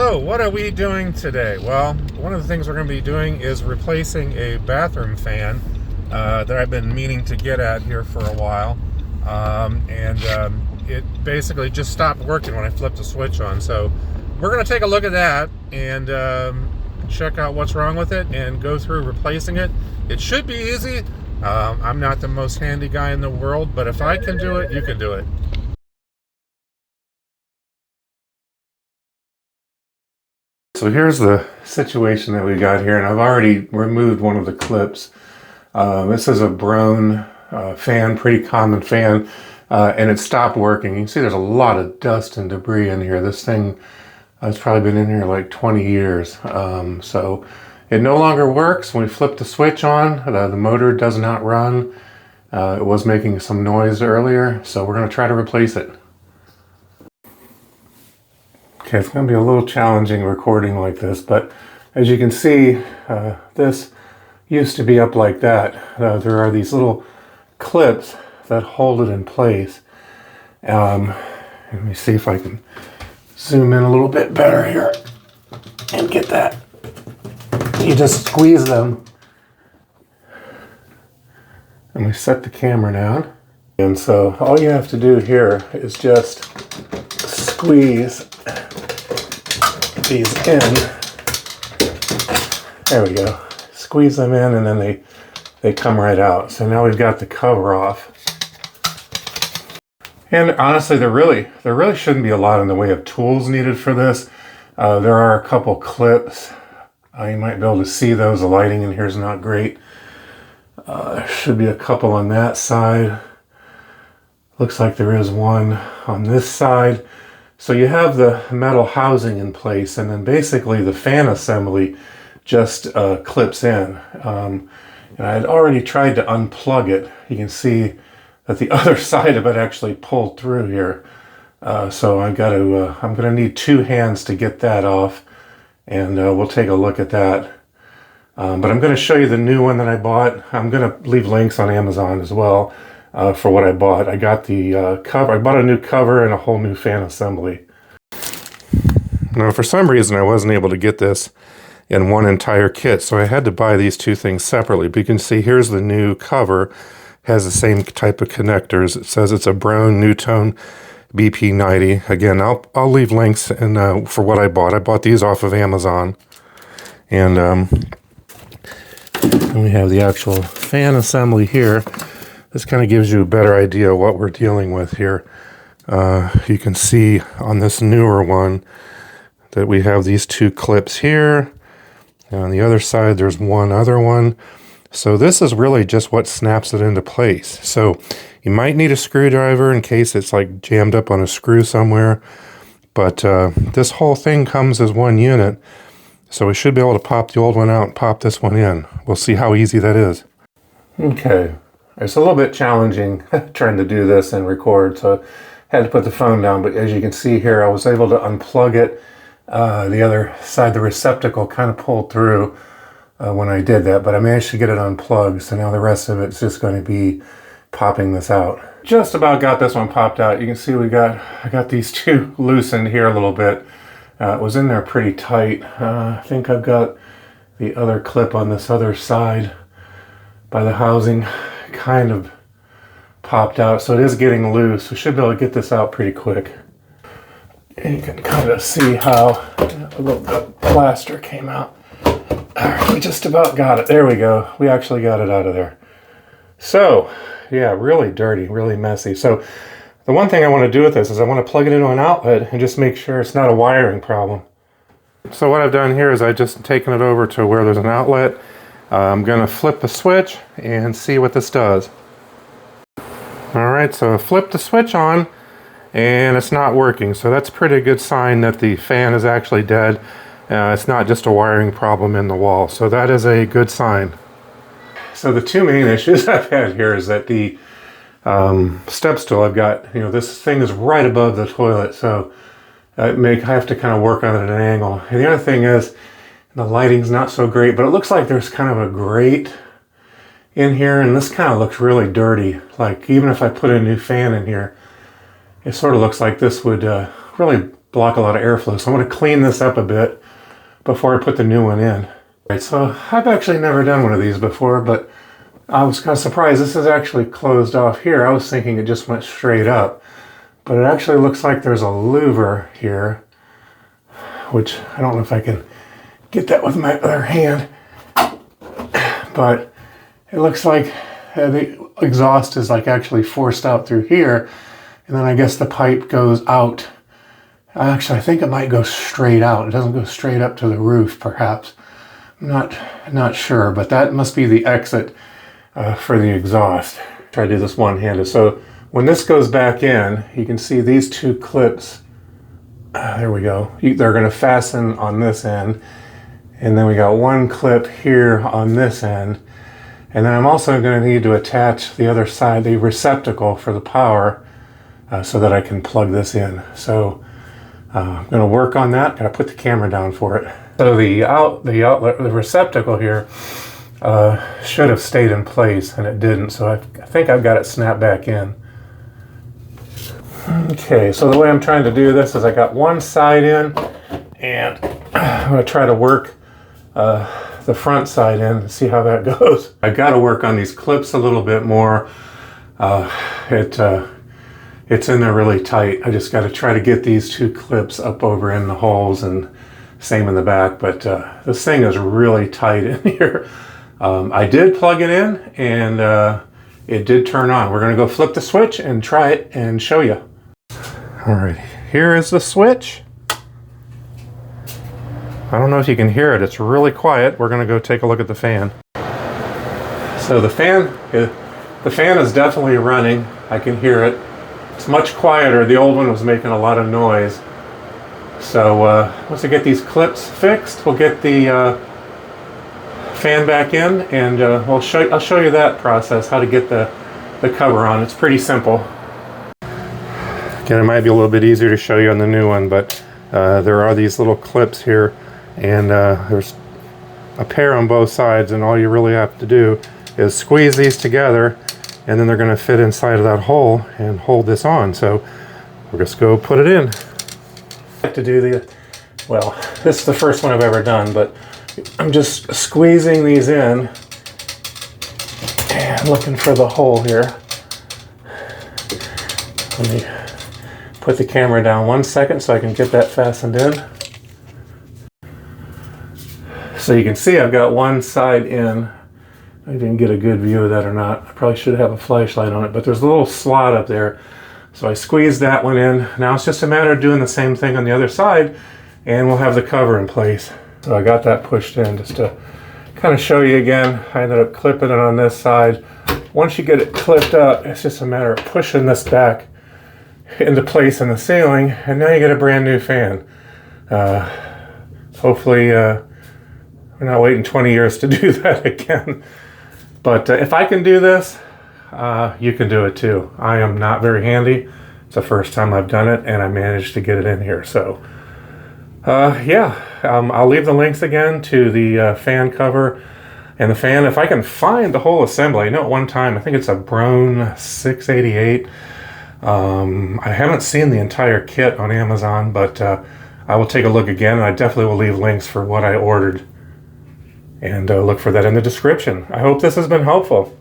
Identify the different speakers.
Speaker 1: So what are we doing today? Well, one of the things we're going to be doing is replacing a bathroom fan that I've been meaning to get at here for a while. It basically just stopped working when I flipped the switch on. So we're going to take a look at that and check out what's wrong with it and go through replacing it. It should be easy. I'm not the most handy guy in the world, but if I can do it, you can do it. So here's the situation that we got here, and I've already removed one of the clips. This is a Broan fan, pretty common fan, and it stopped working. You can see there's a lot of dust and debris in here. This thing has probably been in here like 20 years. So it no longer works. When we flip the switch on, the motor does not run. It was making some noise earlier, so we're going to try to replace it. Okay, it's going to be a little challenging recording like this, but as you can see, this used to be up like that. There are these little clips that hold it in place. Let me see if I can zoom in a little bit better here and get that. You just squeeze them, and we set the camera down. And so all you have to do here is just squeeze these in. There we go. Squeeze them in, and then they come right out. So now we've got the cover off. And honestly, there really shouldn't be a lot in the way of tools needed for this. There are a couple clips. You might be able to see those. The lighting in here is not great. There should be a couple on that side. Looks like there is one on this side. So you have the metal housing in place, and then basically the fan assembly just clips in. And I had already tried to unplug it. You can see that the other side of it actually pulled through here. So I'm gonna need two hands to get that off, and we'll take a look at that. But I'm gonna show you the new one that I bought. I'm gonna leave links on Amazon as well. For what I bought. I got the cover. I bought a new cover and a whole new fan assembly. Now, for some reason, I wasn't able to get this in one entire kit, so I had to buy these two things separately. But you can see here's the new cover. Has the same type of connectors. It says it's a Broan NuTone BP90. Again, I'll leave links for what I bought. I bought these off of Amazon, and we have the actual fan assembly here. This kind of gives you a better idea of what we're dealing with here. You can see on this newer one that we have these two clips here. And on the other side, there's one other one. So this is really just what snaps it into place. So you might need a screwdriver in case it's like jammed up on a screw somewhere. But this whole thing comes as one unit. So we should be able to pop the old one out and pop this one in. We'll see how easy that is. Okay. It's a little bit challenging trying to do this and record, so I had to put the phone down, but as you can see here, I was able to unplug it. The other side, the receptacle kind of pulled through when I did that, but I managed to get it unplugged, so now the rest of it's just going to be popping this out. Just about got this one popped out. You can see I got these two loosened here a little bit. It was in there pretty tight. I think I've got the other clip on this other side by the housing kind of popped out, so it is getting loose. We should be able to get this out pretty quick. And you can kind of see how a little bit of plaster came out. All right, we just about got it. There we go. We actually got it out of there. So, yeah, really dirty, really messy. So the one thing I want to do with this is I want to plug it into an outlet and just make sure it's not a wiring problem. So what I've done here is I've just taken it over to where there's an outlet. I'm going to flip the switch and see what this does. Alright, so I flipped the switch on and it's not working. So that's a pretty good sign that the fan is actually dead. It's not just a wiring problem in the wall. So that is a good sign. So the two main issues I've had here is that the step stool I've got, this thing is right above the toilet. So I have to kind of work on it at an angle. And the other thing is, the lighting's not so great, but it looks like there's kind of a grate in here, and this kind of looks really dirty. Like, even if I put a new fan in here, it sort of looks like this would really block a lot of airflow. So I'm going to clean this up a bit before I put the new one in. All right, so I've actually never done one of these before, but I was kind of surprised. This is actually closed off here. I was thinking it just went straight up, but it actually looks like there's a louver here, which I don't know if I can get that with my other hand, but it looks like the exhaust is like actually forced out through here, and then I guess the pipe goes out. Actually, I think it might go straight out. It doesn't go straight up to the roof, perhaps. I'm not sure, but that must be the exit for the exhaust. Try to do this one-handed. So when this goes back in, you can see these two clips. There we go. They're going to fasten on this end, and then we got one clip here on this end, and then I'm also going to need to attach the other side, the receptacle for the power, so that I can plug this in. So I'm going to work on that. Got to put the camera down for it. So the outlet, the receptacle here should have stayed in place, and it didn't. So I think I've got it snapped back in. Okay, so the way I'm trying to do this is I got one side in, and I'm going to try to work the front side in and see how that goes. I got to work on these clips a little bit more. It's in there really tight. I just got to try to get these two clips up over in the holes, and same in the back, but this thing is really tight in here. I did plug it in, and it did turn on. We're going to go flip the switch and try it and show you. All right, here is the switch. I don't know if you can hear it. It's really quiet. We're going to go take a look at the fan. So the fan is definitely running. I can hear it. It's much quieter. The old one was making a lot of noise. So once I get these clips fixed, we'll get the fan back in, and I'll show you that process, how to get the cover on. It's pretty simple. Again, it might be a little bit easier to show you on the new one, but there are these little clips here, and there's a pair on both sides, and all you really have to do is squeeze these together, and then they're going to fit inside of that hole and hold this on. So we'll just go put it in. I like to do well, this is the first one I've ever done, but I'm just squeezing these in and looking for the hole here. Let me put the camera down 1 second so I can get that fastened in. So you can see I've got one side in. I didn't get a good view of that or not. I probably should have a flashlight on it, but there's a little slot up there. So I squeezed that one in. Now it's just a matter of doing the same thing on the other side, and we'll have the cover in place. So I got that pushed in just to kind of show you again. I ended up clipping it on this side. Once you get it clipped up, it's just a matter of pushing this back into place in the ceiling, and now you get a brand new fan. Hopefully we're not waiting 20 years to do that again. But if I can do this, you can do it too. I am not very handy. It's the first time I've done it, and I managed to get it in here. So yeah, I'll leave the links again to the fan cover and the fan. If I can find the whole assembly. I know at one time, I think it's a Broan 688. I haven't seen the entire kit on Amazon, but I will take a look again, and I definitely will leave links for what I ordered. And look for that in the description. I hope this has been helpful.